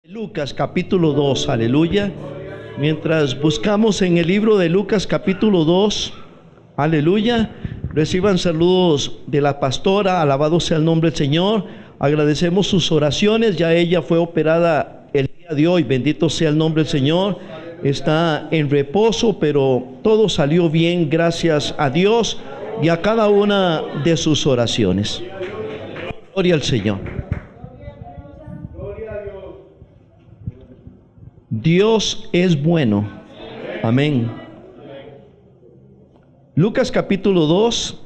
Lucas capítulo 2, aleluya. Mientras buscamos en el libro de Lucas capítulo 2, aleluya, reciban saludos de la pastora, alabado sea el nombre del Señor. Agradecemos sus oraciones, ya ella fue operada el día de hoy, bendito sea el nombre del Señor. Está en reposo, pero todo salió bien, gracias a Dios y a cada una de sus oraciones. Gloria al Señor. Dios es bueno. Amén. Lucas capítulo 2.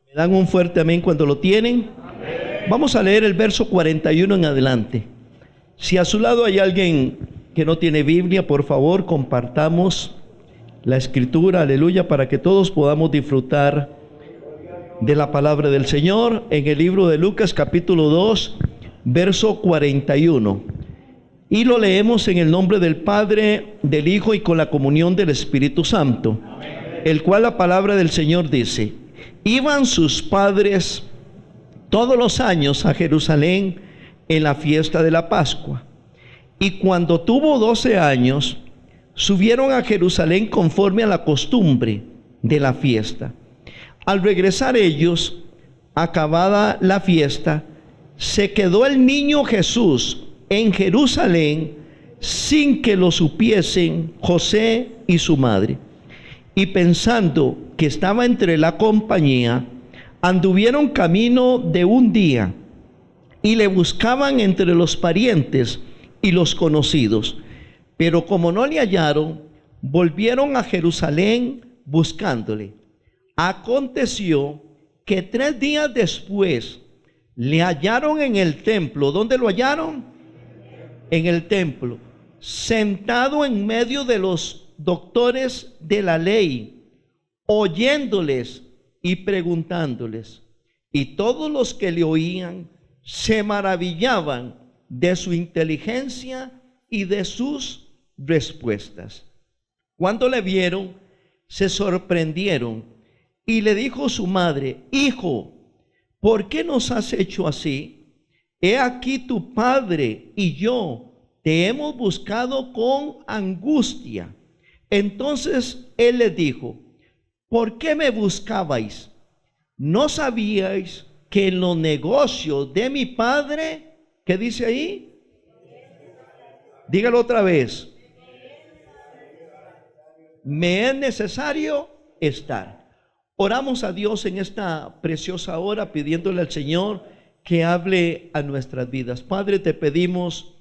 Me dan un fuerte amén cuando lo tienen. Vamos a leer el verso 41 en adelante. Si a su lado hay alguien que no tiene Biblia, por favor compartamos la escritura, aleluya, para que todos podamos disfrutar de la palabra del Señor. En el libro de Lucas capítulo 2, verso 41. Y lo leemos en el nombre del Padre, del Hijo y con la comunión del Espíritu Santo. El cual la palabra del Señor dice: iban sus padres todos los años a Jerusalén en la fiesta de la Pascua. Y cuando tuvo 12 años, subieron a Jerusalén conforme a la costumbre de la fiesta. Al regresar ellos, acabada la fiesta, se quedó el niño Jesús en Jerusalén sin que lo supiesen José y su madre. Y pensando que estaba entre la compañía, anduvieron camino de un día y le buscaban entre los parientes y los conocidos. Pero como no le hallaron, volvieron a Jerusalén buscándole. Aconteció que 3 días después le hallaron en el templo. ¿Dónde lo hallaron? En el templo, sentado en medio de los doctores de la ley, oyéndoles y preguntándoles. Y todos los que le oían se maravillaban de su inteligencia y de sus respuestas. Cuando le vieron, se sorprendieron, y le dijo su madre: hijo, ¿por qué nos has hecho así? He aquí tu padre y yo te hemos buscado con angustia. Entonces él les dijo: ¿por qué me buscabais? ¿No sabíais que en los negocios de mi padre, qué dice ahí? Dígalo otra vez. Me es necesario estar. Oramos a Dios en esta preciosa hora, pidiéndole al Señor que hable a nuestras vidas. Padre, te pedimos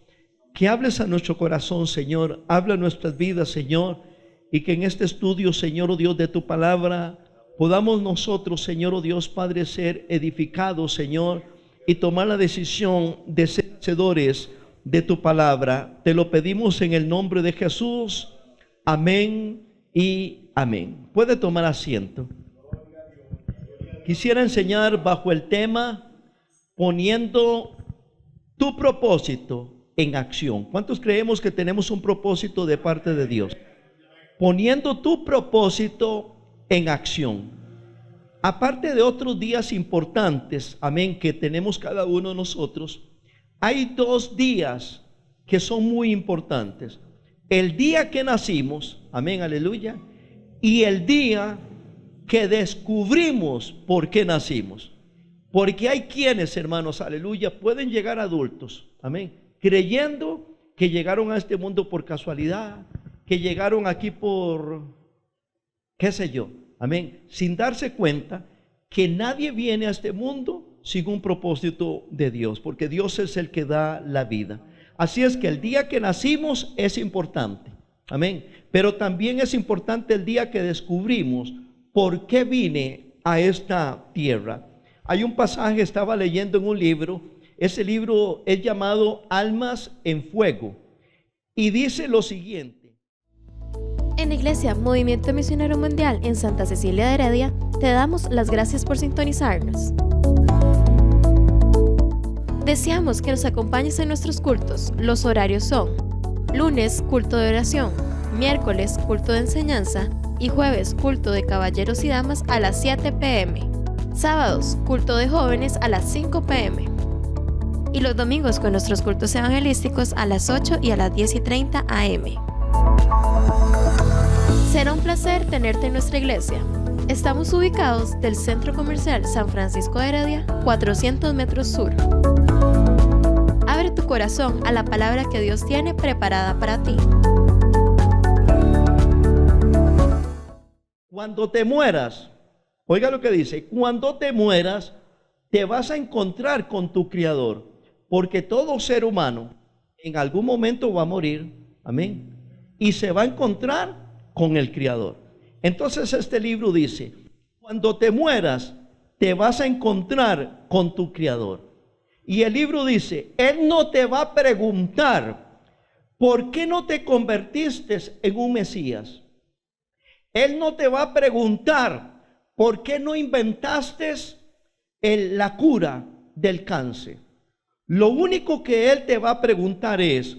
que hables a nuestro corazón, Señor. Habla a nuestras vidas, Señor, y que en este estudio, Señor, oh Dios, de tu palabra, podamos nosotros, Señor, oh Dios, Padre, ser edificados, Señor, y tomar la decisión de ser hacedores de tu palabra. Te lo pedimos en el nombre de Jesús. Amén y amén. Puede tomar asiento. Quisiera enseñar bajo el tema poniendo tu propósito en acción. ¿Cuántos creemos que tenemos un propósito de parte de Dios? Poniendo tu propósito en acción. Aparte de otros días importantes, amén, que tenemos cada uno de nosotros, hay 2 días que son muy importantes. El día que nacimos, amén, aleluya, y el día que descubrimos por qué nacimos. Porque hay quienes, hermanos, aleluya, pueden llegar adultos, amén, creyendo que llegaron a este mundo por casualidad, que llegaron aquí por, qué sé yo, amén, sin darse cuenta que nadie viene a este mundo sin un propósito de Dios, porque Dios es el que da la vida. Así es que el día que nacimos es importante, amén, pero también es importante el día que descubrimos por qué vine a esta tierra. Hay un pasaje, estaba leyendo en un libro, ese libro es llamado Almas en Fuego, y dice lo siguiente: En la Iglesia Movimiento Misionero Mundial en Santa Cecilia de Heredia, te damos las gracias por sintonizarnos. Deseamos que nos acompañes en nuestros cultos. Los horarios son: lunes, culto de oración; miércoles, culto de enseñanza; y jueves, culto de caballeros y damas a las 7 p.m. Sábados, culto de jóvenes a las 5 p.m. Y los domingos con nuestros cultos evangelísticos a las 8 y a las 10:30 a.m. Será un placer tenerte en nuestra iglesia. Estamos ubicados del Centro Comercial San Francisco de Heredia, 400 metros sur. Abre tu corazón a la palabra que Dios tiene preparada para ti. Cuando te mueras, oiga lo que dice, cuando te mueras, te vas a encontrar con tu Creador, porque todo ser humano en algún momento va a morir, amén, y se va a encontrar con el Creador. Entonces este libro dice, cuando te mueras, te vas a encontrar con tu Creador. Y el libro dice, Él no te va a preguntar, ¿por qué no te convertiste en un Mesías? Él no te va a preguntar, ¿por qué no inventaste la cura del cáncer? Lo único que Él te va a preguntar es,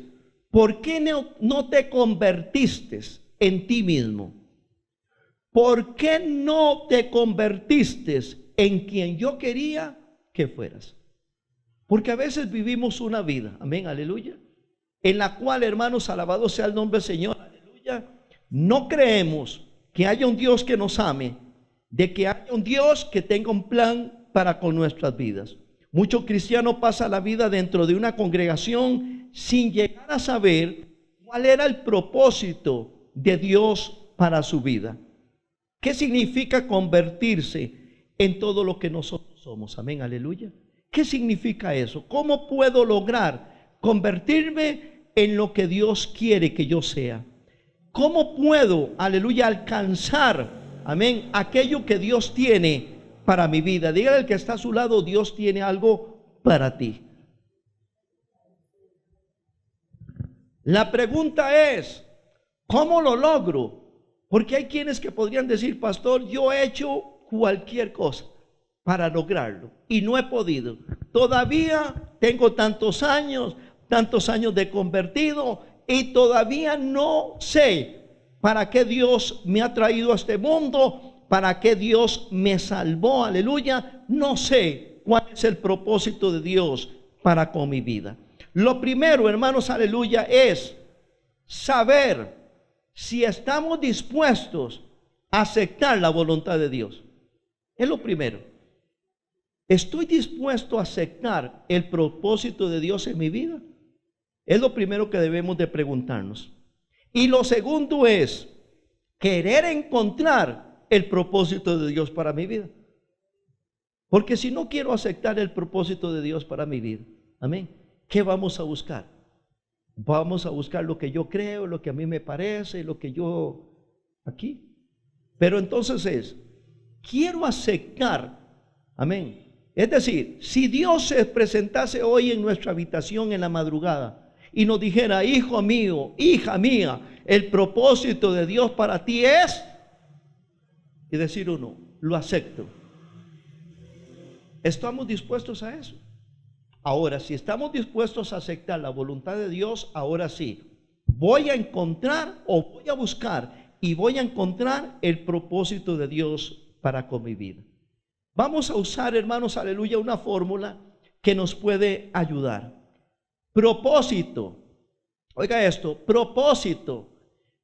¿por qué no te convertiste en ti mismo? ¿Por qué no te convertiste en quien yo quería que fueras? Porque a veces vivimos una vida, amén, aleluya, en la cual, hermanos, alabado sea el nombre del Señor, aleluya, no creemos que haya un Dios que nos ame, de que haya un Dios que tenga un plan para con nuestras vidas. Muchos cristianos pasan la vida dentro de una congregación sin llegar a saber cuál era el propósito de Dios para su vida. ¿Qué significa convertirse en todo lo que nosotros somos? Amén, aleluya. ¿Qué significa eso? ¿Cómo puedo lograr convertirme en lo que Dios quiere que yo sea? ¿Cómo puedo, aleluya, alcanzar, amén, aquello que Dios tiene para mi vida? Dígale al que está a su lado, Dios tiene algo para ti. La pregunta es, ¿cómo lo logro? Porque hay quienes que podrían decir, pastor, yo he hecho cualquier cosa para lograrlo y no he podido. Todavía tengo tantos años de convertido y todavía no sé para qué Dios me ha traído a este mundo, para qué Dios me salvó, aleluya. No sé cuál es el propósito de Dios para con mi vida. Lo primero, hermanos, aleluya, es saber si estamos dispuestos a aceptar la voluntad de Dios. Es lo primero. ¿Estoy dispuesto a aceptar el propósito de Dios en mi vida? Es lo primero que debemos de preguntarnos. Y lo segundo es querer encontrar el propósito de Dios para mi vida. Porque si no quiero aceptar el propósito de Dios para mi vida, amén, ¿qué vamos a buscar? Vamos a buscar lo que yo creo, lo que a mí me parece, lo que yo aquí. Pero entonces quiero aceptar, amén. Es decir, si Dios se presentase hoy en nuestra habitación en la madrugada y nos dijera, hijo mío, hija mía, el propósito de Dios para ti es, y decir uno, lo acepto. ¿Estamos dispuestos a eso? Ahora, si estamos dispuestos a aceptar la voluntad de Dios, ahora sí, voy a encontrar o voy a buscar y voy a encontrar el propósito de Dios para con mi vida. Vamos a usar, hermanos, aleluya, una fórmula que nos puede ayudar. Propósito, oiga esto, propósito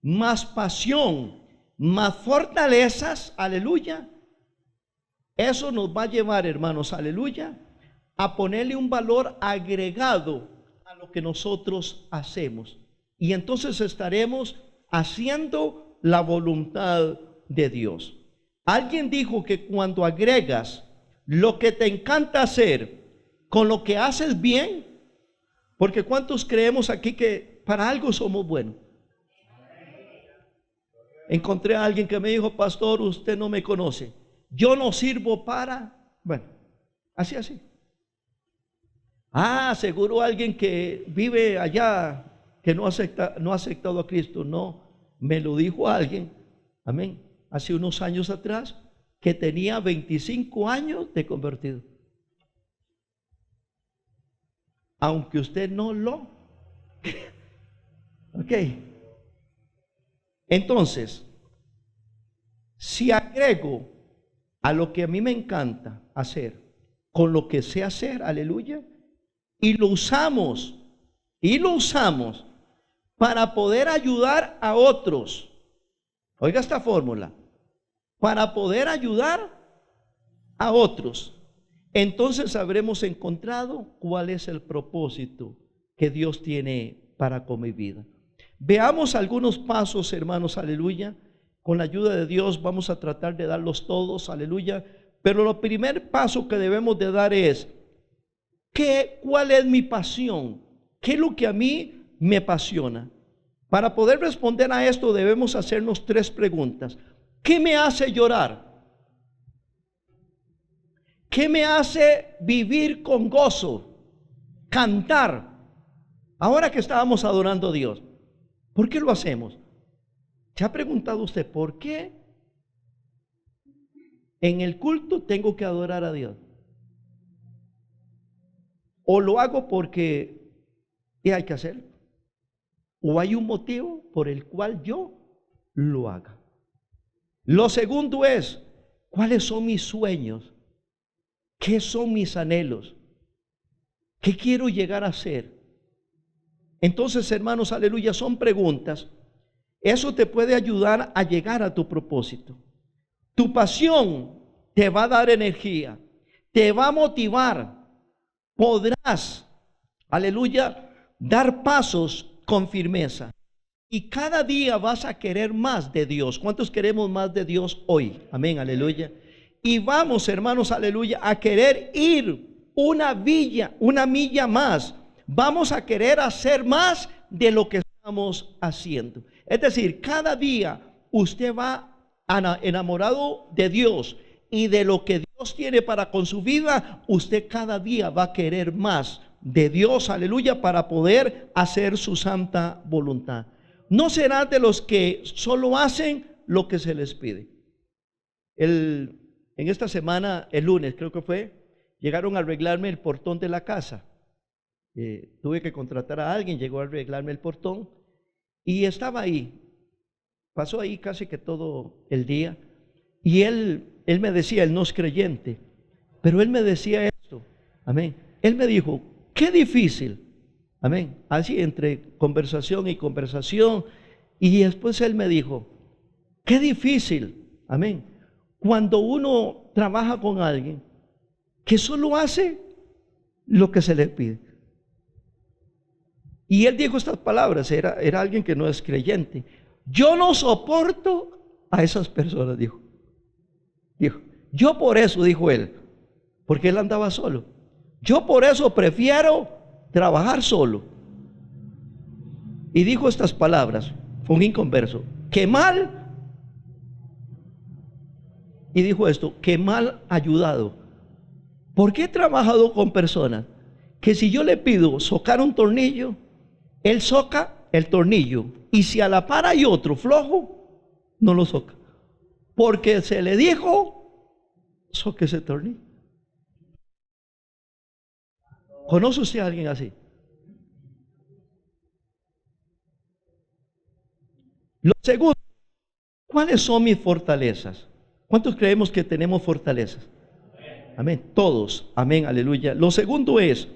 más pasión, más fortalezas, aleluya. Eso nos va a llevar, hermanos, aleluya, a ponerle un valor agregado a lo que nosotros hacemos. Y entonces estaremos haciendo la voluntad de Dios. Alguien dijo que cuando agregas lo que te encanta hacer con lo que haces bien, porque ¿cuántos creemos aquí que para algo somos buenos? Encontré a alguien que me dijo, pastor, usted no me conoce, yo no sirvo para, bueno, así. Seguro alguien que vive allá, que no ha aceptado a Cristo. No, me lo dijo alguien, amén, hace unos años atrás, que tenía 25 años de convertido. aunque usted no lo. Ok. Entonces, si agrego a lo que a mí me encanta hacer, con lo que sé hacer, aleluya, y lo usamos para poder ayudar a otros. Oiga esta fórmula, para poder ayudar a otros. Entonces habremos encontrado cuál es el propósito que Dios tiene para con mi vida. Veamos algunos pasos, hermanos, aleluya. Con la ayuda de Dios vamos a tratar de darlos todos, aleluya. Pero el primer paso que debemos de dar es, ¿cuál es mi pasión? ¿Qué es lo que a mí me apasiona? Para poder responder a esto debemos hacernos 3 preguntas. ¿Qué me hace llorar? ¿Qué me hace vivir con gozo? Cantar. Ahora que estábamos adorando a Dios, ¿por qué lo hacemos? ¿Se ha preguntado usted por qué en el culto tengo que adorar a Dios? ¿O lo hago porque hay que hacerlo? ¿O hay un motivo por el cual yo lo haga? Lo segundo es, ¿cuáles son mis sueños? ¿Qué son mis anhelos? ¿Qué quiero llegar a ser? Entonces, hermanos, aleluya, son preguntas. Eso te puede ayudar a llegar a tu propósito. Tu pasión te va a dar energía, te va a motivar. Podrás, aleluya, dar pasos con firmeza. Y cada día vas a querer más de Dios. ¿Cuántos queremos más de Dios hoy? Amén, aleluya. Y vamos, hermanos, aleluya, a querer ir una milla más. Vamos a querer hacer más de lo que estamos haciendo. Es decir, cada día usted va enamorado de Dios y de lo que Dios tiene para con su vida. Usted cada día va a querer más de Dios, aleluya, para poder hacer su santa voluntad. No será de los que solo hacen lo que se les pide. En esta semana, el lunes creo que fue, llegaron a arreglarme el portón de la casa. Tuve que contratar a alguien, llegó a arreglarme el portón y estaba ahí. Pasó ahí casi que todo el día. Y él me decía, él no es creyente, pero él me decía esto, amén. Él me dijo, qué difícil, amén. Así entre conversación y conversación. Y después él me dijo, qué difícil, amén, cuando uno trabaja con alguien que solo hace lo que se le pide. Y él dijo estas palabras, era alguien que no es creyente. Yo no soporto a esas personas, dijo, yo por eso, dijo él, porque él andaba solo, yo por eso prefiero trabajar solo. Y dijo estas palabras, fue un inconverso, que mal, y dijo esto, que mal ayudado, porque he trabajado con personas que si yo le pido socar un tornillo, él soca el tornillo, y si a la par hay otro flojo, no lo soca, porque se le dijo, soque ese tornillo. ¿Conoce usted a alguien así? Lo segundo, ¿cuáles son mis fortalezas? ¿Cuántos creemos que tenemos fortalezas? Amén, todos, amén, aleluya. Lo segundo es,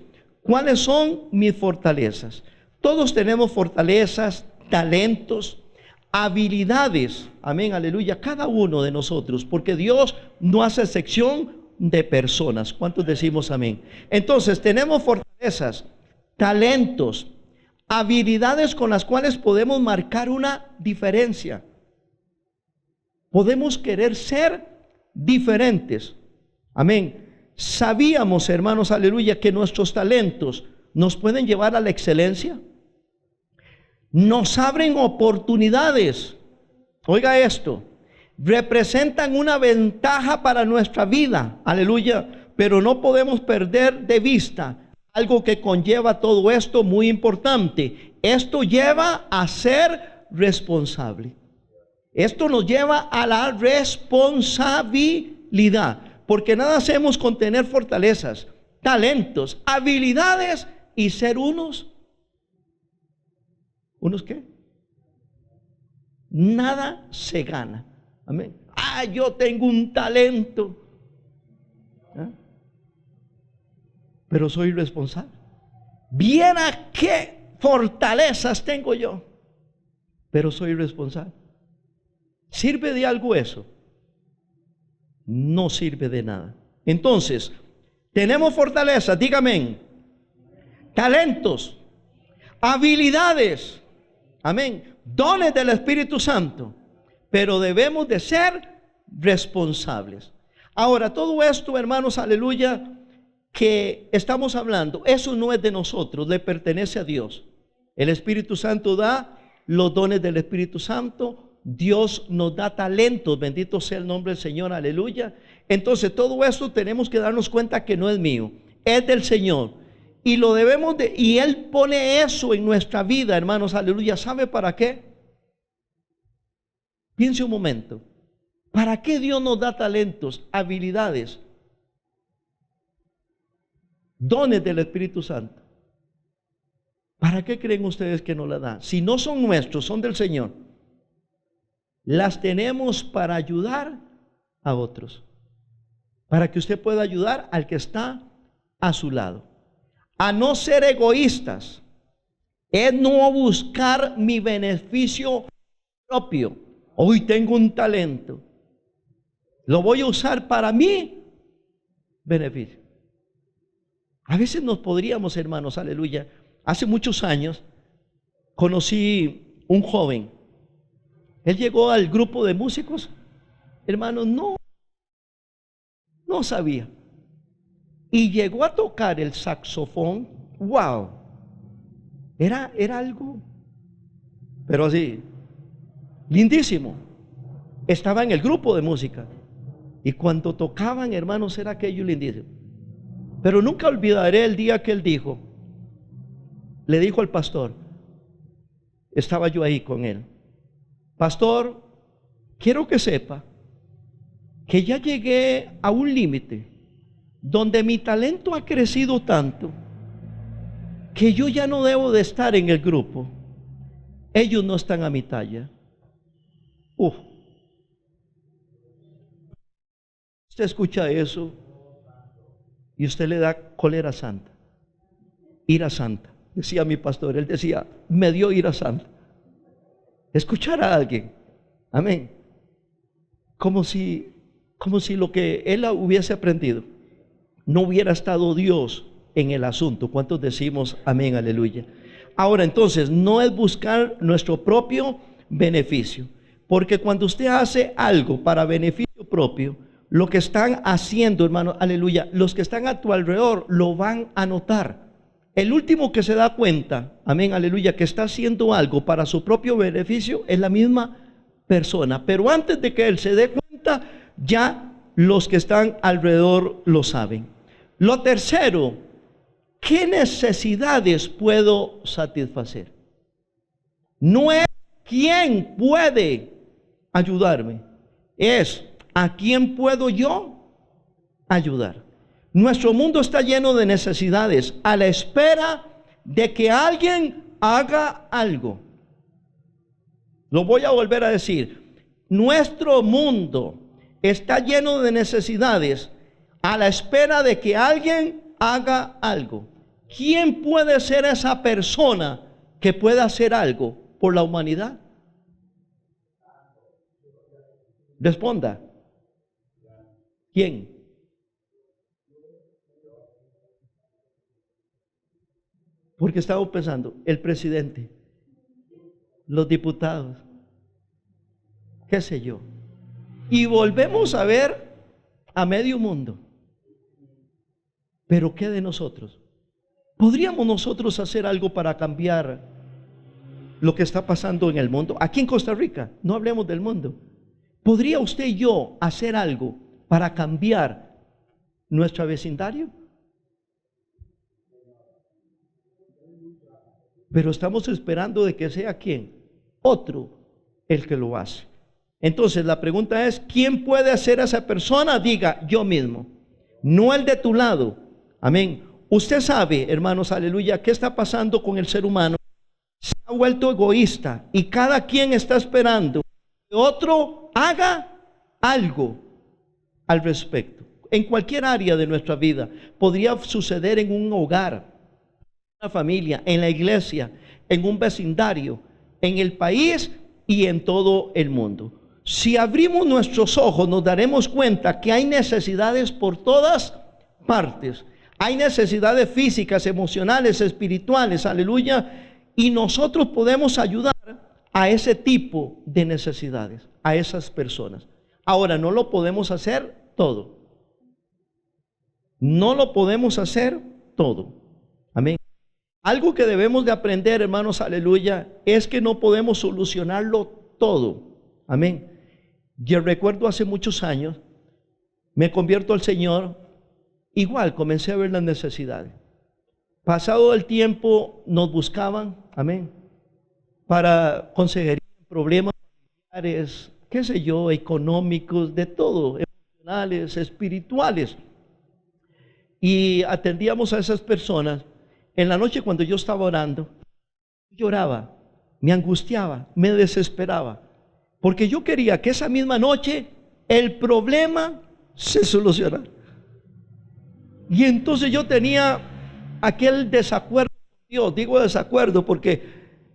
¿cuáles son mis fortalezas? Todos tenemos fortalezas, talentos, habilidades, amén, aleluya, cada uno de nosotros, porque Dios no hace excepción de personas. ¿Cuántos decimos amén? Entonces tenemos fortalezas, talentos, habilidades con las cuales podemos marcar una diferencia. Podemos querer ser diferentes, amén. Sabíamos, hermanos, aleluya, que nuestros talentos nos pueden llevar a la excelencia. Nos abren oportunidades. Oiga esto, representan una ventaja para nuestra vida, aleluya, pero no podemos perder de vista algo que conlleva todo esto muy importante. Esto lleva a ser responsable. Esto nos lleva a la responsabilidad, porque nada hacemos con tener fortalezas, talentos, habilidades y ser unos. ¿Unos qué? Nada se gana. Amén. Yo tengo un talento. Pero soy responsable. Viera qué fortalezas tengo yo. Pero soy responsable. ¿Sirve de algo eso? No sirve de nada. Entonces, tenemos fortalezas, dígame, talentos, habilidades, amén, dones del Espíritu Santo, pero debemos de ser responsables. Ahora, todo esto, hermanos, aleluya, que estamos hablando, eso no es de nosotros, le pertenece a Dios. El Espíritu Santo da los dones del Espíritu Santo. Dios nos da talentos, bendito sea el nombre del Señor, aleluya. Entonces todo esto tenemos que darnos cuenta que no es mío, es del Señor. Y lo debemos de, y Él pone eso en nuestra vida, hermanos, aleluya. ¿Sabe para qué? Piense un momento. ¿Para qué Dios nos da talentos, habilidades, dones del Espíritu Santo? ¿Para qué creen ustedes que nos la da? Si no son nuestros, son del Señor. Las tenemos para ayudar a otros, para que usted pueda ayudar al que está a su lado. A no ser egoístas, es no buscar mi beneficio propio. Hoy tengo un talento, lo voy a usar para mi beneficio. A veces nos podríamos, hermanos, aleluya. Hace muchos años conocí un joven. Él llegó al grupo de músicos, hermanos, no sabía. Y llegó a tocar el saxofón. ¡Wow! Era algo, pero así, lindísimo. Estaba en el grupo de música. Y cuando tocaban, hermanos, era aquello lindísimo. Pero nunca olvidaré el día que él le dijo al pastor, estaba yo ahí con él: pastor, quiero que sepa que ya llegué a un límite donde mi talento ha crecido tanto que yo ya no debo de estar en el grupo. Ellos no están a mi talla. Usted escucha eso y usted le da cólera santa, ira santa. Decía mi pastor, él decía, me dio ira santa. Escuchar a alguien, amén, como si lo que él hubiese aprendido no hubiera estado Dios en el asunto. ¿Cuántos decimos amén, aleluya? Ahora, entonces, no es buscar nuestro propio beneficio, porque cuando usted hace algo para beneficio propio, lo que están haciendo, hermano, aleluya, los que están a tu alrededor lo van a notar. El último que se da cuenta, amén, aleluya, que está haciendo algo para su propio beneficio es la misma persona. Pero antes de que él se dé cuenta, ya los que están alrededor lo saben. Lo tercero, ¿qué necesidades puedo satisfacer? No es quién puede ayudarme, es a quién puedo yo ayudar. Nuestro mundo está lleno de necesidades, a la espera de que alguien haga algo. Lo voy a volver a decir. Nuestro mundo está lleno de necesidades, a la espera de que alguien haga algo. ¿Quién puede ser esa persona que pueda hacer algo por la humanidad? Responda. ¿Quién? Porque estaba pensando, el presidente, los diputados, qué sé yo. Y volvemos a ver a medio mundo. Pero ¿qué de nosotros? ¿Podríamos nosotros hacer algo para cambiar lo que está pasando en el mundo? Aquí en Costa Rica, no hablemos del mundo. ¿Podría usted y yo hacer algo para cambiar nuestro vecindario? Pero estamos esperando de que sea ¿quién? Otro el que lo hace. Entonces la pregunta es, ¿quién puede hacer a esa persona? Diga, yo mismo. No el de tu lado. Amén. Usted sabe, hermanos, aleluya, qué está pasando con el ser humano. Se ha vuelto egoísta y cada quien está esperando que otro haga algo al respecto. En cualquier área de nuestra vida podría suceder, en un hogar, en una familia, en la iglesia, en un vecindario, en el país y en todo el mundo. Si abrimos nuestros ojos, nos daremos cuenta que hay necesidades por todas partes. Hay necesidades físicas, emocionales, espirituales, aleluya. Y nosotros podemos ayudar a ese tipo de necesidades, a esas personas. Ahora, no lo podemos hacer todo. No lo podemos hacer todo. Amén. Algo que debemos de aprender, hermanos, aleluya, es que no podemos solucionarlo todo. Amén. Yo recuerdo hace muchos años, me convierto al Señor, igual comencé a ver las necesidades. Pasado el tiempo nos buscaban, amén, para conseguir problemas familiares, qué sé yo, económicos, de todo, emocionales, espirituales. Y atendíamos a esas personas. En la noche, cuando yo estaba orando, lloraba, me angustiaba, me desesperaba, porque yo quería que esa misma noche el problema se solucionara. Y entonces yo tenía aquel desacuerdo con Dios. Digo desacuerdo porque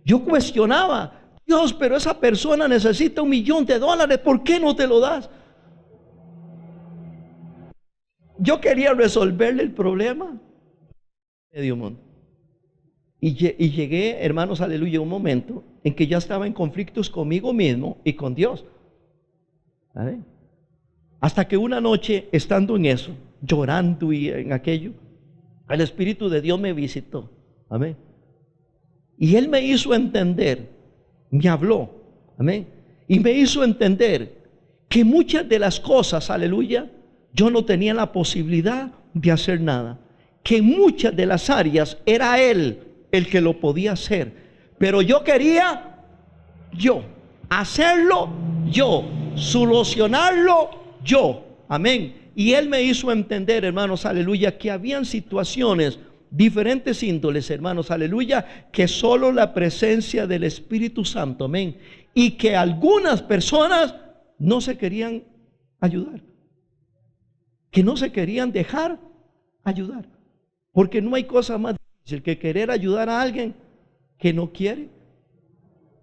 yo cuestionaba: Dios, pero esa persona necesita $1,000,000, ¿por qué no te lo das? Yo quería resolverle el problema medio mundo. Y llegué, hermanos, aleluya, un momento en que ya estaba en conflictos conmigo mismo y con Dios. ¿Sabe? Hasta que una noche, estando en eso, llorando y en aquello, el Espíritu de Dios me visitó. Amén. Y Él me hizo entender, me habló, amén, y me hizo entender que muchas de las cosas, aleluya, yo no tenía la posibilidad de hacer nada. Que en muchas de las áreas era Él el que lo podía hacer, pero yo quería hacerlo yo, solucionarlo yo. Amén. Y Él me hizo entender, hermanos, aleluya, que habían situaciones, diferentes índoles, hermanos, aleluya, que solo la presencia del Espíritu Santo, amén, y que algunas personas no se querían ayudar, que no se querían dejar ayudar, porque no hay cosa más difícil que querer ayudar a alguien que no quiere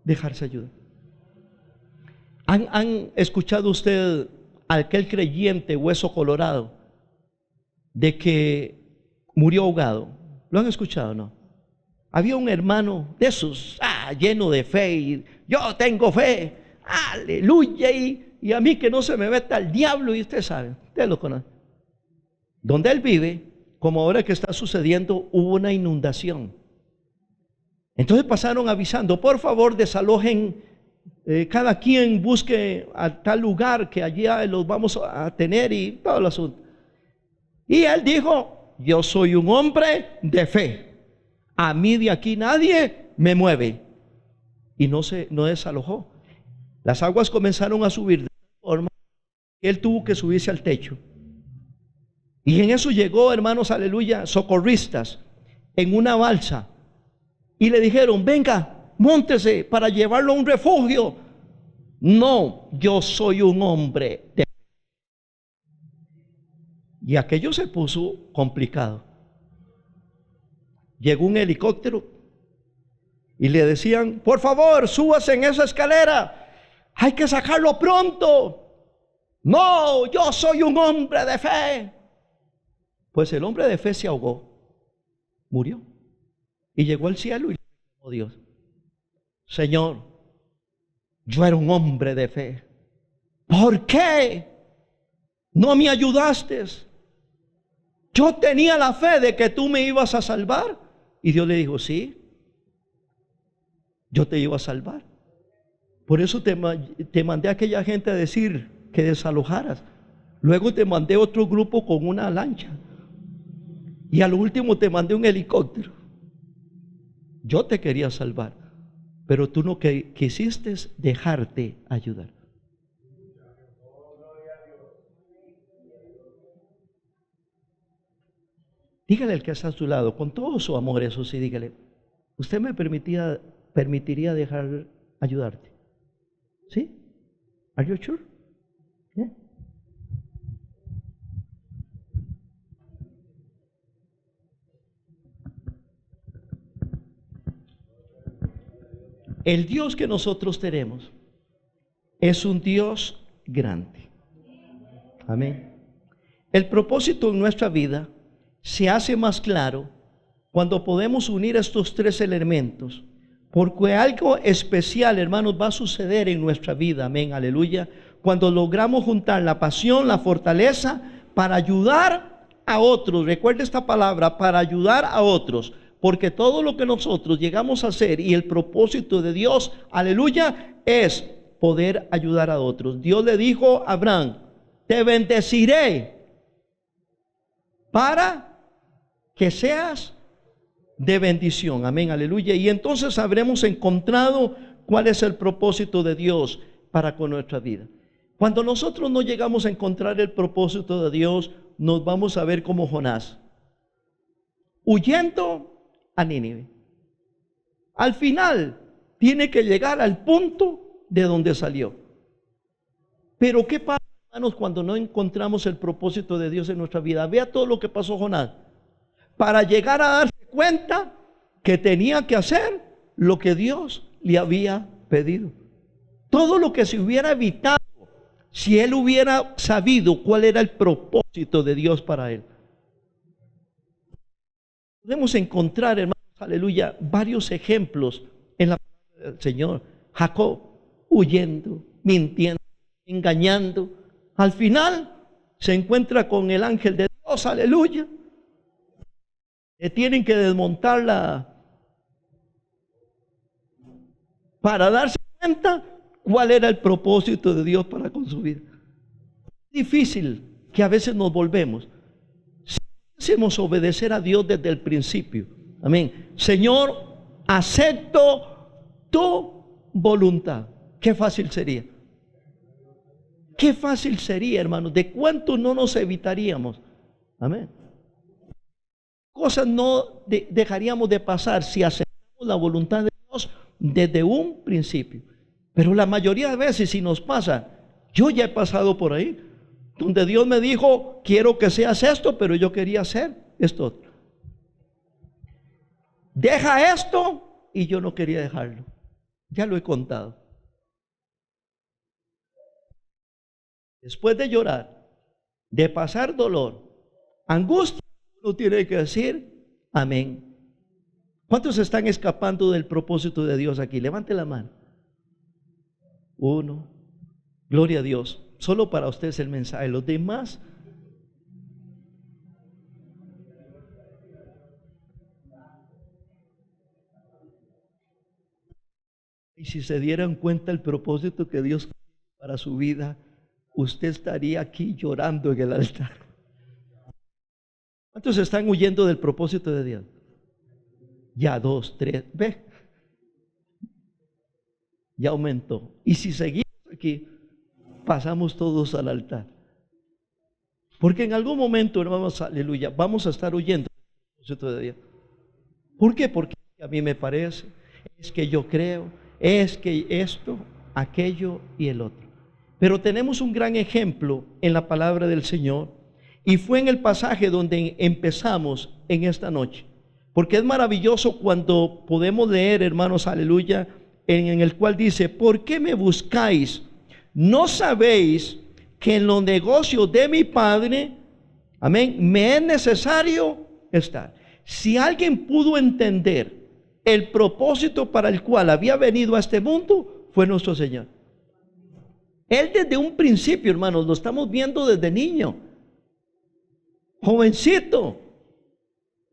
dejarse ayudar. ¿Han escuchado usted aquel creyente hueso colorado de que murió ahogado? ¿Lo han escuchado o no? Había un hermano de esos, lleno de fe, y yo tengo fe, aleluya, y a mí que no se me meta el diablo, y usted sabe, usted lo conoce. Donde él vive, como ahora que está sucediendo, hubo una inundación. Entonces pasaron avisando: por favor, desalojen, cada quien busque a tal lugar que allí los vamos a tener, y todo el asunto. Y él dijo: yo soy un hombre de fe, a mí de aquí nadie me mueve. Y no desalojó. Las aguas comenzaron a subir de forma que él tuvo que subirse al techo. Y en eso llegó, hermanos, aleluya, socorristas en una balsa, y le dijeron: venga, móntese para llevarlo a un refugio. No, yo soy un hombre de... Y aquello se puso complicado. Llegó un helicóptero y le decían: por favor, súbase en esa escalera, hay que sacarlo pronto. No, yo soy un hombre de fe. Pues el hombre de fe se ahogó, murió, y llegó al cielo y le dijo: Dios, Señor, yo era un hombre de fe, ¿por qué no me ayudaste? Yo tenía la fe de que tú me ibas a salvar. Y Dios le dijo: sí, yo te iba a salvar. Por eso te mandé a aquella gente a decir que desalojaras. Luego te mandé otro grupo con una lancha, y al último te mandé un helicóptero. Yo te quería salvar, pero tú no quisiste dejarte ayudar. Dígale al que está a su lado, con todo su amor, eso sí, dígale, ¿usted me permitiría dejar ayudarte? ¿Sí? ¿Are you sure? Yeah. El Dios que nosotros tenemos es un Dios grande. Amén. El propósito en nuestra vida se hace más claro cuando podemos unir estos tres elementos, porque algo especial, hermanos, va a suceder en nuestra vida. Amén, aleluya. Cuando logramos juntar la pasión, la fortaleza para ayudar a otros. Recuerde esta palabra, para ayudar a otros. Porque todo lo que nosotros llegamos a hacer y el propósito de Dios, aleluya, es poder ayudar a otros. Dios le dijo a Abraham, te bendeciré para que seas de bendición. Amén, aleluya. Y entonces habremos encontrado cuál es el propósito de Dios para con nuestra vida. Cuando nosotros no llegamos a encontrar el propósito de Dios, nos vamos a ver como Jonás, huyendo a Nínive. Al final tiene que llegar al punto de donde salió. Pero ¿qué pasa, hermanos, cuando no encontramos el propósito de Dios en nuestra vida? Vea todo lo que pasó Jonás, para llegar a darse cuenta que tenía que hacer lo que Dios le había pedido. Todo lo que se hubiera evitado si él hubiera sabido cuál era el propósito de Dios para él. Podemos encontrar, hermanos, aleluya, varios ejemplos en la palabra del Señor. Jacob huyendo, mintiendo, engañando. Al final se encuentra con el ángel de Dios, aleluya. Le tienen que desmontarla para darse cuenta cuál era el propósito de Dios para con su vida. Es difícil que a veces nos volvemos. Hacemos obedecer a Dios desde el principio. Amén. Señor, acepto tu voluntad. Qué fácil sería. Qué fácil sería, hermanos. ¿De cuánto no nos evitaríamos? Amén. Cosas no dejaríamos de pasar si aceptamos la voluntad de Dios desde un principio. Pero la mayoría de veces, si nos pasa, yo ya he pasado por ahí, donde Dios me dijo, quiero que seas esto, pero yo quería hacer esto otro. Deja esto, y yo no quería dejarlo. Ya lo he contado. Después de llorar, de pasar dolor, angustia, uno tiene que decir, amén. ¿Cuántos están escapando del propósito de Dios aquí? Levante la mano. Uno. Gloria a Dios. Solo para ustedes el mensaje. Los demás, y si se dieran cuenta el propósito que Dios tiene para su vida, usted estaría aquí llorando en el altar. ¿Cuántos están huyendo del propósito de Dios? Ya 2, 3, ve. Ya aumentó. Y si seguimos aquí, pasamos todos al altar. Porque en algún momento, hermanos, aleluya, vamos a estar huyendo del propósito de Dios. ¿Por qué? Porque a mí me parece, es que yo creo, es que esto, aquello y el otro. Pero tenemos un gran ejemplo en la palabra del Señor, y fue en el pasaje donde empezamos en esta noche. Porque es maravilloso cuando podemos leer, hermanos, aleluya, en el cual dice, ¿por qué me buscáis? ¿No sabéis que en los negocios de mi Padre, amén, me es necesario estar? Si alguien pudo entender el propósito para el cual había venido a este mundo, fue nuestro Señor. Él desde un principio, hermanos, lo estamos viendo desde niño, jovencito.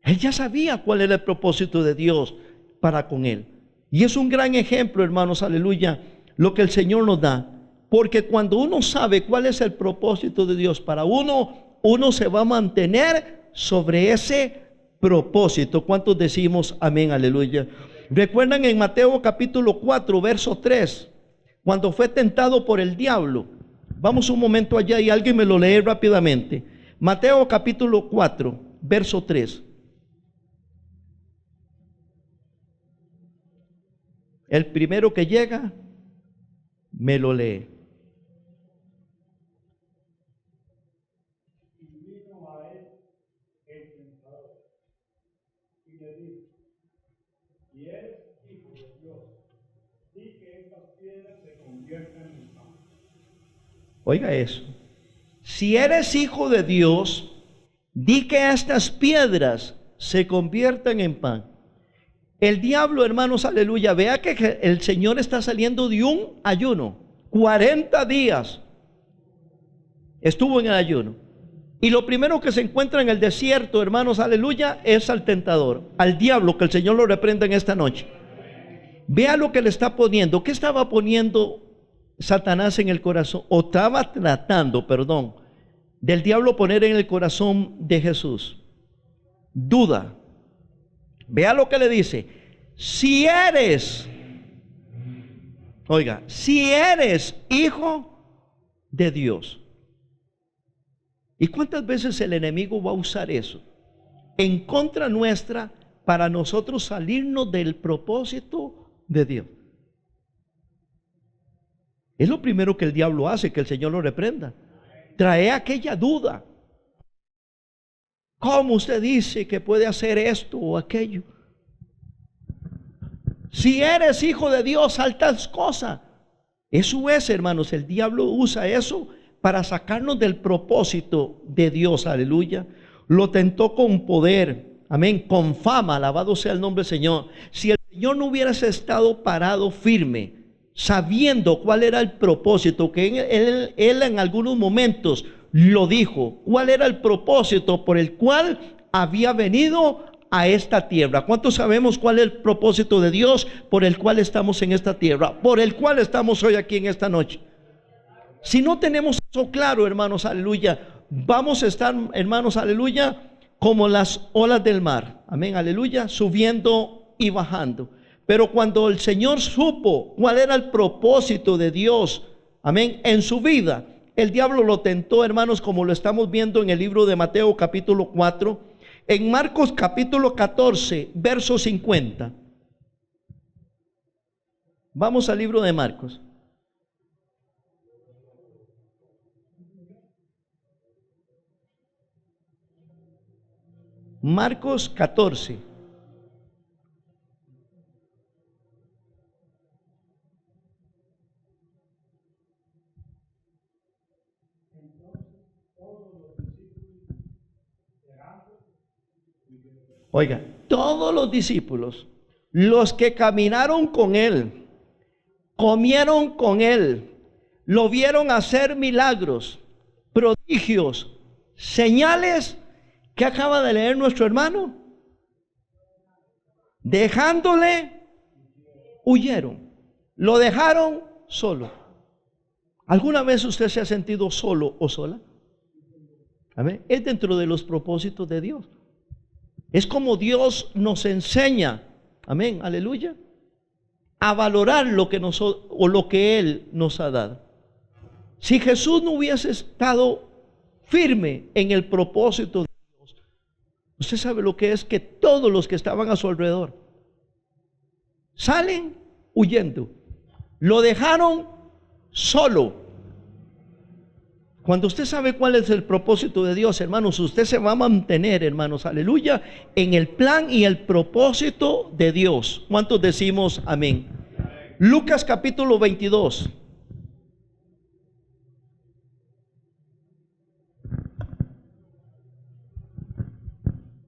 Él ya sabía cuál era el propósito de Dios para con él. Y es un gran ejemplo, hermanos, aleluya, lo que el Señor nos da. Porque cuando uno sabe cuál es el propósito de Dios para uno, uno se va a mantener sobre ese propósito. ¿Cuántos decimos amén, aleluya? Recuerdan en Mateo capítulo 4, verso 3, cuando fue tentado por el diablo. Vamos un momento allá y alguien me lo lee rápidamente. Mateo capítulo 4, verso 3. El primero que llega, me lo lee. Oiga eso. Si eres hijo de Dios, di que estas piedras se conviertan en pan. El diablo, hermanos, aleluya, vea que el Señor está saliendo de un ayuno. 40 días estuvo en el ayuno. Y lo primero que se encuentra en el desierto, hermanos, aleluya, es al tentador, al diablo, que el Señor lo reprenda en esta noche. Vea lo que le está poniendo. ¿Qué estaba poniendo Satanás en el corazón? O estaba tratando, perdón, del diablo poner en el corazón de Jesús. Duda. Vea lo que le dice. Si eres, oiga, si eres hijo de Dios. ¿Y cuántas veces el enemigo va a usar eso en contra nuestra para nosotros salirnos del propósito de Dios? Es lo primero que el diablo hace, que el Señor lo reprenda. Trae aquella duda. ¿Cómo usted dice que puede hacer esto o aquello? Si eres hijo de Dios, altas cosas. Eso es, hermanos, el diablo usa eso para sacarnos del propósito de Dios, aleluya. Lo tentó con poder, amén, con fama, alabado sea el nombre del Señor. Si el Señor no hubiese estado parado firme, sabiendo cuál era el propósito, que él en algunos momentos lo dijo, cuál era el propósito por el cual había venido a esta tierra. ¿Cuántos sabemos cuál es el propósito de Dios por el cual estamos en esta tierra? Por el cual estamos hoy aquí en esta noche. Si no tenemos eso claro, hermanos, aleluya, vamos a estar, hermanos, aleluya, como las olas del mar, amén, aleluya, subiendo y bajando. Pero cuando el Señor supo cuál era el propósito de Dios, amén, en su vida, el diablo lo tentó, hermanos, como lo estamos viendo en el libro de Mateo capítulo 4, en Marcos capítulo 14, verso 50. Vamos al libro de Marcos. Marcos 14. Oiga, todos los discípulos, los que caminaron con él, comieron con él, lo vieron hacer milagros, prodigios, señales que acaba de leer nuestro hermano, dejándole, huyeron, lo dejaron solo. ¿Alguna vez usted se ha sentido solo o sola? Amén. Es dentro de los propósitos de Dios. Es como Dios nos enseña, amén, aleluya, a valorar lo que Él nos ha dado. Si Jesús no hubiese estado firme en el propósito de Dios, usted sabe lo que es que todos los que estaban a su alrededor salen huyendo, lo dejaron solo. Cuando usted sabe cuál es el propósito de Dios, hermanos, usted se va a mantener, hermanos, aleluya, en el plan y el propósito de Dios. ¿Cuántos decimos amén? Lucas capítulo 22.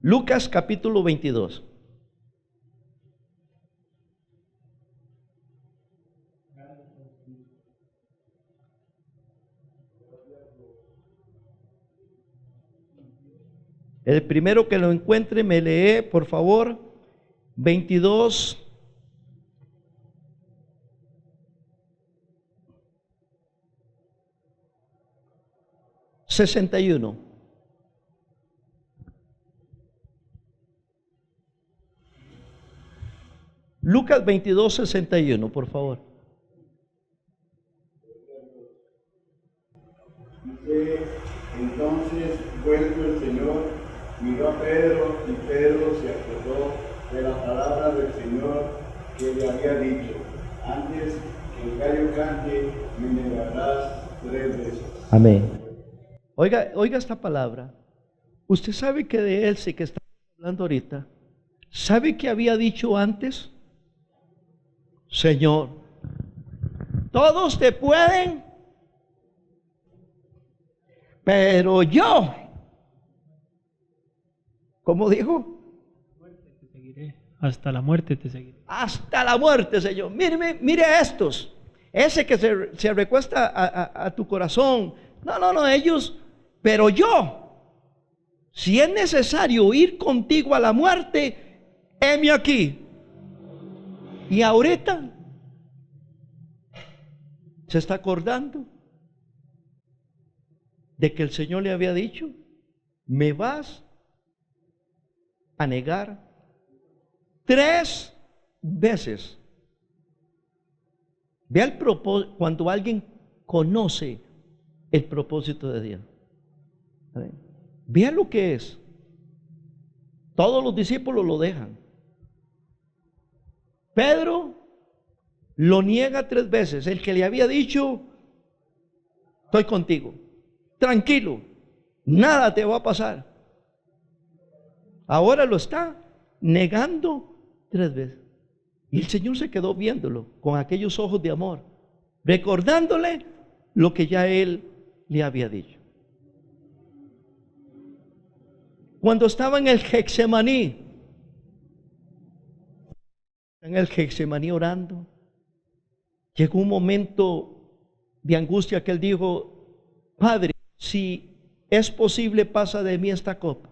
Lucas capítulo 22. El primero que lo encuentre me lee, por favor, 22. ...61... Lucas 22, 61, por favor. Dice, entonces vuelto el Señor miró a Pedro y Pedro se acordó de la palabra del Señor que le había dicho: antes que el gallo cante, me negarás 3 veces. Amén. Oiga esta palabra. Usted sabe que de él sí que está hablando ahorita. ¿Sabe que había dicho antes? Señor, todos te pueden, pero yo, ¿cómo dijo? Te seguiré, hasta la muerte te seguiré. Hasta la muerte, Señor. Mire a estos. Ese que se recuesta a tu corazón. No, ellos. Pero yo, si es necesario ir contigo a la muerte, heme aquí. Y ahorita se está acordando de que el Señor le había dicho: me vas a negar 3 veces. Vea el propósito, cuando alguien conoce el propósito de Dios. Vea lo que es. Todos los discípulos lo dejan. Pedro lo niega 3 veces. El que le había dicho: estoy contigo, tranquilo, nada te va a pasar. Ahora lo está negando 3 veces. Y el Señor se quedó viéndolo con aquellos ojos de amor, recordándole lo que ya Él le había dicho. Cuando estaba en el Getsemaní, orando, llegó un momento de angustia que él dijo: Padre, si es posible, pasa de mí esta copa,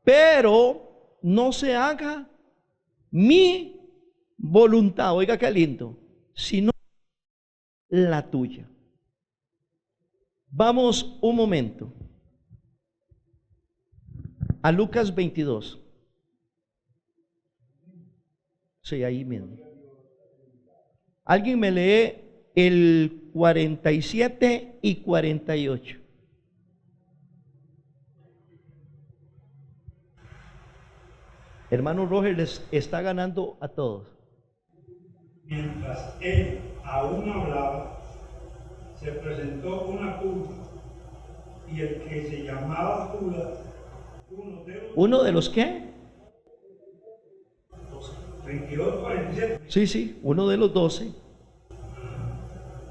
pero no se haga mi voluntad, oiga qué lindo, sino la tuya. Vamos un momento a Lucas 22. Sí, ahí mismo. Alguien me lee el 47 y 48. Hermano Roger les está ganando a todos. Mientras él aún hablaba, se presentó una turba, y el que se llamaba Judas, ¿Uno de los qué? 22, 47. Sí, uno de los 12.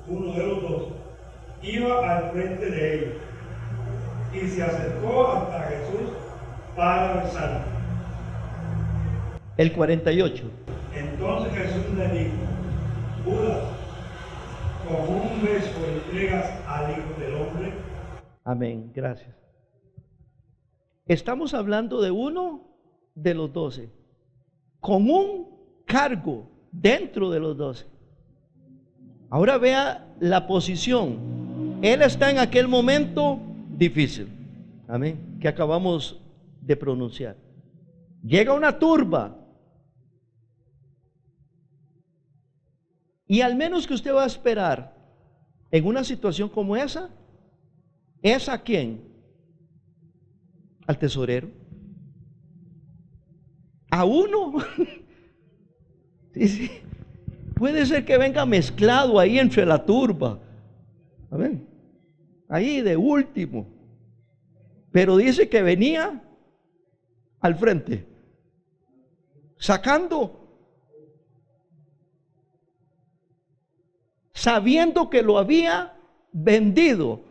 Uno de los 12 iba al frente de ellos y se acercó hasta Jesús para besarlo. El 48. Entonces Jesús le dijo: Judas, ¿con un beso entregas al Hijo del Hombre? Amén, gracias. Estamos hablando de uno de los 12, con un cargo dentro de los 12. Ahora vea la posición. Él está en aquel momento difícil, amén, que acabamos de pronunciar. Llega una turba, y al menos que usted va a esperar en una situación como esa, ¿es a quién? Al tesorero, a uno. Sí. Puede ser que venga mezclado ahí entre la turba, amén, ahí de último, pero dice que venía al frente, sabiendo que lo había vendido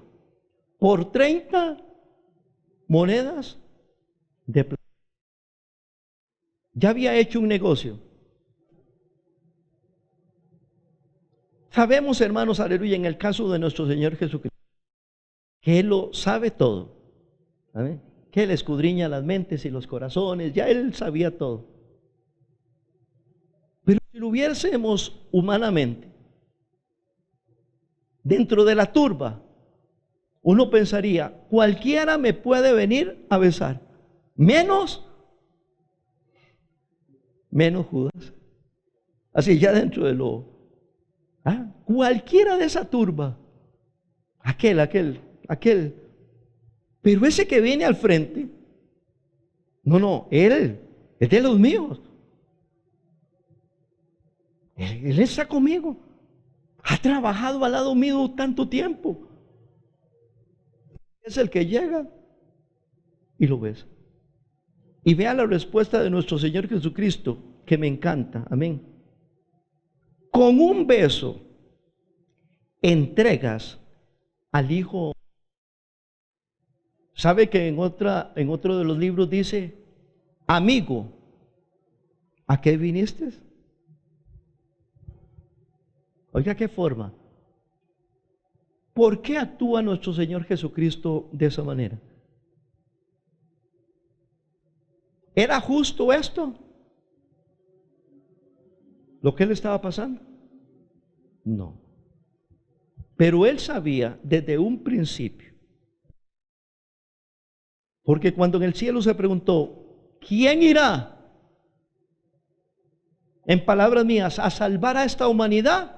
por 30 monedas de plata. Ya había hecho un negocio. Sabemos, hermanos, aleluya, en el caso de nuestro Señor Jesucristo, que Él lo sabe todo. ¿Amén? Que Él escudriña las mentes y los corazones, ya Él sabía todo. Pero si lo hubiésemos humanamente, dentro de la turba, uno pensaría: cualquiera me puede venir a besar, menos Judas. Así ya dentro de lo... cualquiera de esa turba, aquel, pero ese que viene al frente, No, Él es de los míos. Él está conmigo. Ha trabajado al lado mío tanto tiempo. Es el que llega y lo besa. Y vea la respuesta de nuestro Señor Jesucristo, que me encanta. Amén. Con un beso entregas al Hijo. ¿Sabe que en otro de los libros dice, amigo, ¿a qué viniste? Oiga, qué forma. ¿Por qué actúa nuestro Señor Jesucristo de esa manera? ¿Era justo esto? ¿Lo que le estaba pasando? No. Pero Él sabía desde un principio. Porque cuando en el cielo se preguntó, ¿quién irá? En palabras mías, a salvar a esta humanidad.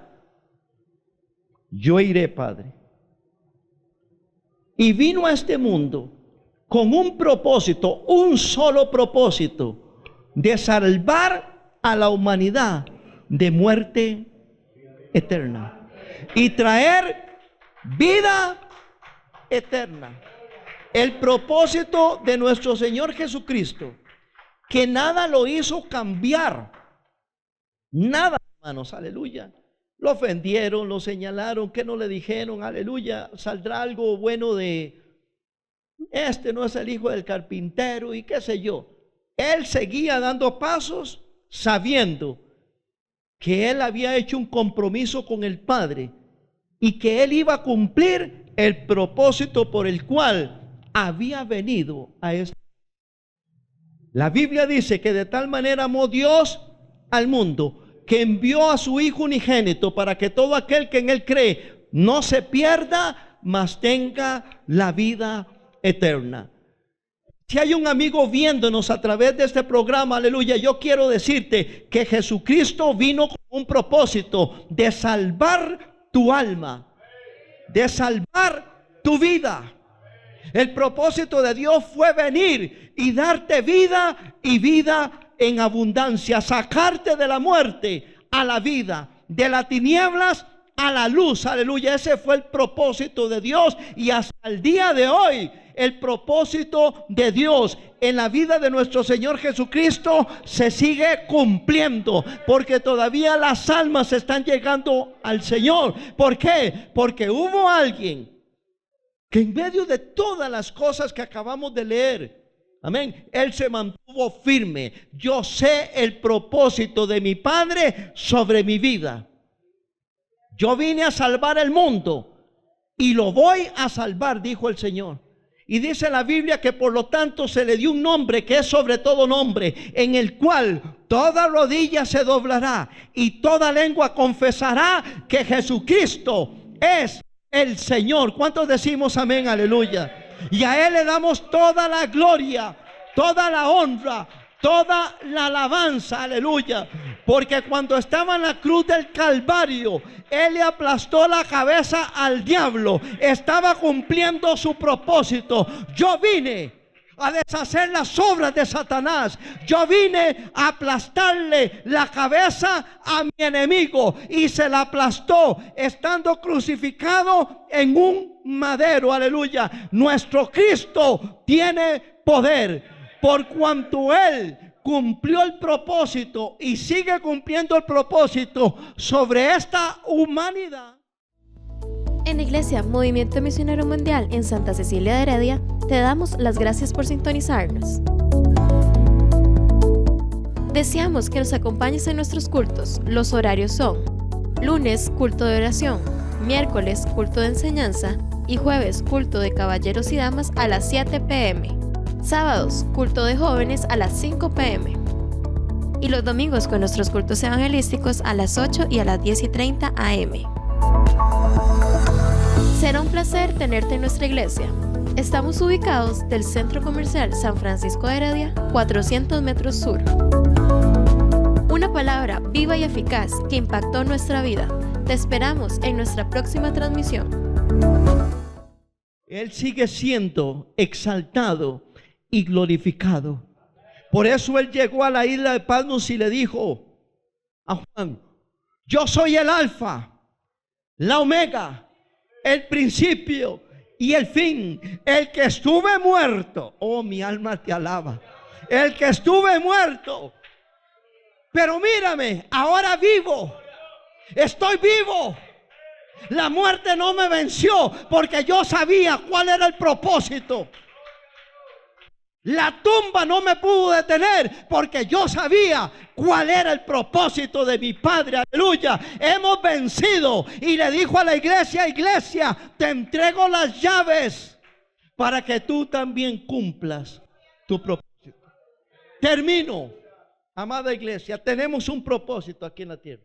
Yo iré, Padre. Y vino a este mundo con un propósito, un solo propósito, de salvar a la humanidad de muerte eterna y traer vida eterna. El propósito de nuestro Señor Jesucristo, que nada lo hizo cambiar, nada, hermanos, aleluya. Lo ofendieron, lo señalaron, que no le dijeron, aleluya, saldrá algo bueno de este no es el hijo del carpintero y qué sé yo. Él seguía dando pasos sabiendo que él había hecho un compromiso con el Padre y que él iba a cumplir el propósito por el cual había venido a este. La Biblia dice que de tal manera amó Dios al mundo, que envió a su Hijo unigénito para que todo aquel que en Él cree no se pierda, mas tenga la vida eterna. Si hay un amigo viéndonos a través de este programa, aleluya, yo quiero decirte que Jesucristo vino con un propósito de salvar tu alma, de salvar tu vida. El propósito de Dios fue venir y darte vida y vida en abundancia, sacarte de la muerte a la vida, de las tinieblas a la luz, aleluya. Ese fue el propósito de Dios, y hasta el día de hoy el propósito de Dios en la vida de nuestro Señor Jesucristo se sigue cumpliendo, porque todavía las almas están llegando al Señor. ¿Por qué? Porque hubo alguien que en medio de todas las cosas que acabamos de leer, amén, Él se mantuvo firme. Yo sé el propósito de mi Padre sobre mi vida. Yo vine a salvar el mundo y lo voy a salvar, dijo el Señor. Y dice la Biblia que por lo tanto se le dio un nombre que es sobre todo nombre, en el cual toda rodilla se doblará y toda lengua confesará que Jesucristo es el Señor. ¿Cuántos decimos amén? Aleluya. Y a Él le damos toda la gloria, toda la honra, toda la alabanza, aleluya. Porque cuando estaba en la cruz del Calvario, Él le aplastó la cabeza al diablo. Estaba cumpliendo su propósito. Yo vine a deshacer las obras de Satanás. Yo vine a aplastarle la cabeza a mi enemigo, y se la aplastó estando crucificado en un madero, aleluya. Nuestro Cristo tiene poder, por cuanto Él cumplió el propósito y sigue cumpliendo el propósito sobre esta humanidad. En Iglesia Movimiento Misionero Mundial en Santa Cecilia de Heredia, te damos las gracias por sintonizarnos. Deseamos que nos acompañes en nuestros cultos. Los horarios son: lunes, culto de oración; miércoles, culto de enseñanza; y jueves, culto de caballeros y damas a las 7 p.m. Sábados, culto de jóvenes a las 5 p.m. Y los domingos con nuestros cultos evangelísticos a las 8 y a las 10:30 a.m. Será un placer tenerte en nuestra iglesia. Estamos ubicados del Centro Comercial San Francisco de Heredia, 400 metros sur. Una palabra viva y eficaz que impactó nuestra vida. Te esperamos en nuestra próxima transmisión. Él sigue siendo exaltado y glorificado. Por eso él llegó a la isla de Patmos y le dijo a Juan: yo soy el alfa, la omega, el principio y el fin, el que estuve muerto. Oh, mi alma te alaba. El que estuve muerto, pero mírame, ahora vivo. Estoy vivo. La muerte no me venció porque yo sabía cuál era el propósito. La tumba no me pudo detener porque yo sabía cuál era el propósito de mi Padre. Aleluya. Hemos vencido. Y le dijo a la iglesia: iglesia, te entrego las llaves para que tú también cumplas tu propósito. Termino. Amada iglesia, tenemos un propósito aquí en la tierra: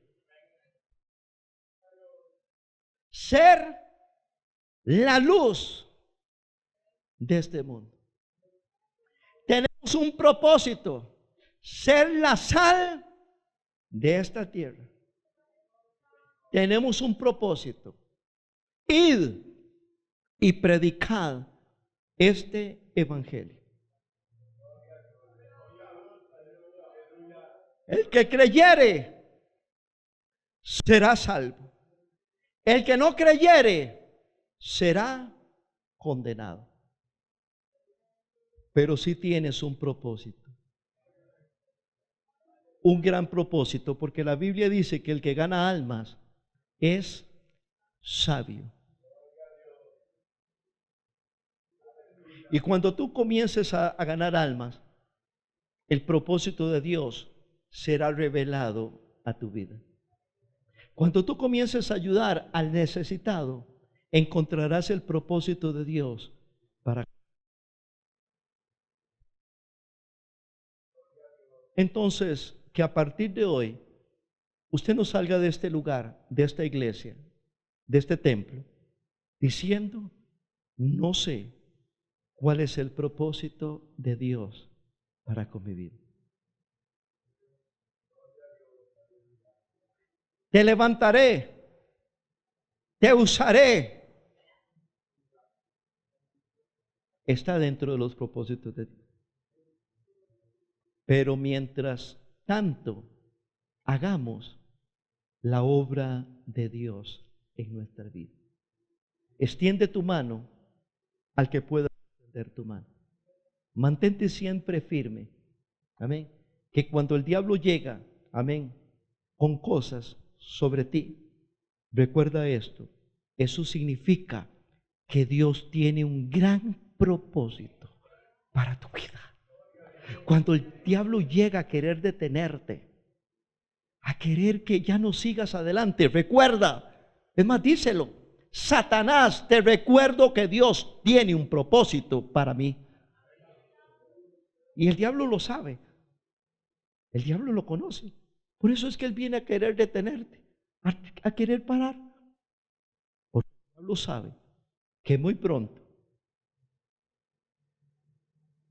ser la luz de este mundo. Tenemos un propósito: ser la sal de esta tierra. Tenemos un propósito: id y predicad este evangelio. El que creyere será salvo. El que no creyere será condenado. Pero si tienes un propósito, un gran propósito, porque la Biblia dice que el que gana almas es sabio. Y cuando tú comiences a ganar almas, el propósito de Dios será revelado a tu vida. Cuando tú comiences a ayudar al necesitado, encontrarás el propósito de Dios para. Entonces, que a partir de hoy usted no salga de este lugar, de esta iglesia, de este templo, diciendo: no sé cuál es el propósito de Dios para con mi vida. Te levantaré, te usaré. Está dentro de los propósitos de Dios. Pero mientras tanto hagamos la obra de Dios en nuestra vida. Extiende tu mano al que pueda extender tu mano. Mantente siempre firme. Amén. Que cuando el diablo llega, amén, con cosas sobre ti, recuerda esto: eso significa que Dios tiene un gran propósito para tu vida. Cuando el diablo llega a querer detenerte, a querer que ya no sigas adelante, recuerda, es más, díselo: Satanás, te recuerdo que Dios tiene un propósito para mí. Y el diablo lo sabe, el diablo lo conoce. Por eso es que él viene a querer detenerte, a querer parar. Porque el diablo sabe que muy pronto,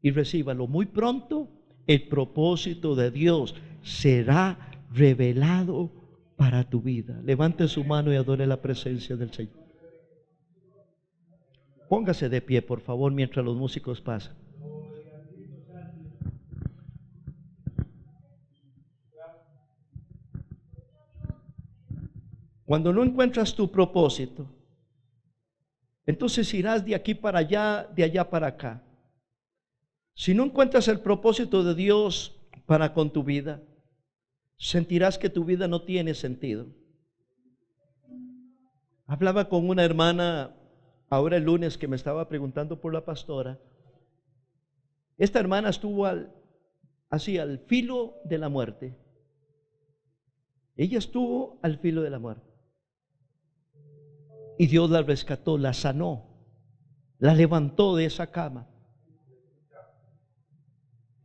y recíbalo, muy pronto el propósito de Dios será revelado para tu vida. Levante su mano y adore la presencia del Señor. Póngase de pie, por favor, mientras los músicos pasan. Cuando no encuentras tu propósito, entonces irás de aquí para allá, de allá para acá. Si no encuentras el propósito de Dios para con tu vida, sentirás que tu vida no tiene sentido. Hablaba con una hermana ahora el lunes que me estaba preguntando por la pastora. Esta hermana estuvo al filo de la muerte. Ella estuvo al filo de la muerte. Y Dios la rescató, la sanó, la levantó de esa cama.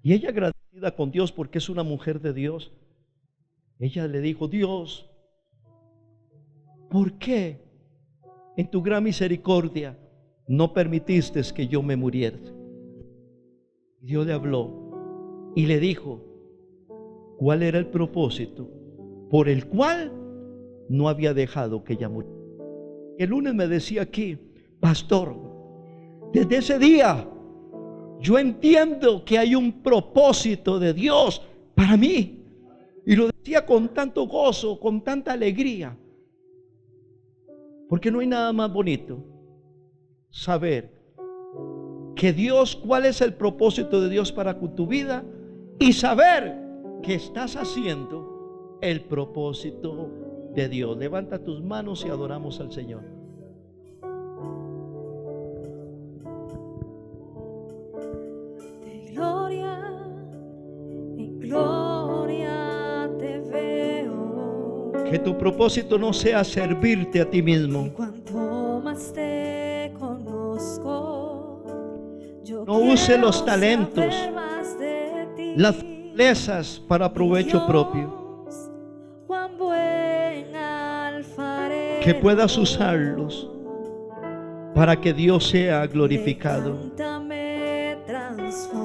Y ella, agradecida con Dios porque es una mujer de Dios, ella le dijo: Dios, ¿por qué en tu gran misericordia no permitiste que yo me muriera? Y Dios le habló y le dijo cuál era el propósito por el cual no había dejado que ella muriera. El lunes me decía aquí: pastor, desde ese día Yo entiendo que hay un propósito de Dios para mí. Y lo decía con tanto gozo, con tanta alegría. Porque no hay nada más bonito saber que Dios, cuál es el propósito de Dios para tu vida, y saber que estás haciendo el propósito de Dios. Levanta tus manos y adoramos al Señor. En gloria te veo. Que tu propósito no sea servirte a ti mismo. Y cuanto más te conozco, yo No use quiero los talentos, saber más de ti. las fortalezas para provecho propio. Dios, cuán buen alfarero. Que puedas usarlos para que Dios sea glorificado. Levántame, transforma.